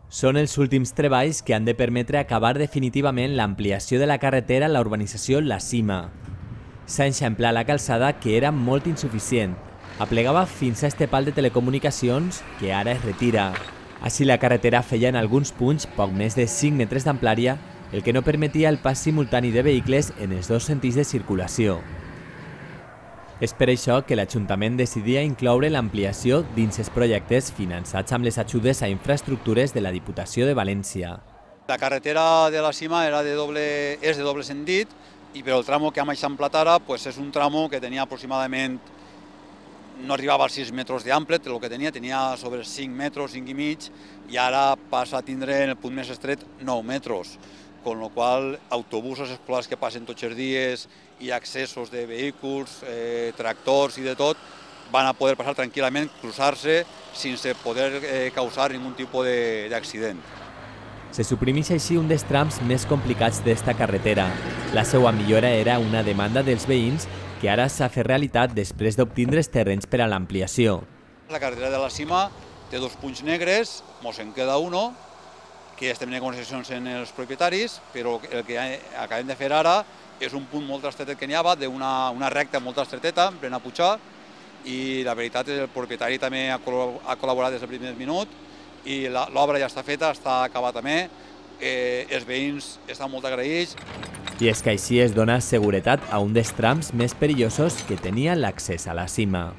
Són els últims treballs que han de permetre acabar definitivament l'ampliació de la carretera a la urbanització La Cima. S'ha eixamplat la calçada, que era molt insuficient. Aplegava fins a este pal de telecomunicacions, que ara es retira. Així la carretera feia en alguns punts poc més de 5 metres d'amplària, el que no permetia el pas simultani de vehicles en els dos sentits de circulació. És per això que l'Ajuntament decidia incloure l'ampliació dins els projectes finançats amb les ajudes a infraestructures de la Diputació de València. La carretera de La Cima és de doble sentit, i però el tramo que hem eixamplat ara és un tramo que tenia aproximadament, no arribava als 6 metres d'ample, el que tenia sobre 5 metres, 5 i mig, i ara passa a tindre en el punt més estret 9 metres, amb la qual autobusos escolars que passen tots els dies i accessos de vehicles, tractors i de tot, van a poder passar tranquil·lament, cruzar-se sense poder causar ningun tipus d'accident. Se suprimeix així un dels trams més complicats d'esta carretera. La seva millora era una demanda dels veïns que ara s'ha fet realitat després d'obtindre els terrenys per a l'ampliació. La carretera de La Cima té 2 punts negres, mos en queda uno, que estem en negociacions amb els propietaris, però el que acabem de fer ara és un punt molt estretet que n'hi havia, d'una recta molt estreteta, en plena pujar, i la veritat és que el propietari també ha col·laborat des del primer minut, i l'obra ja està feta, està acabada també, els veïns estan molt agraïts. I és que així es dona seguretat a un dels trams més perillosos que tenia l'accés a La Cima.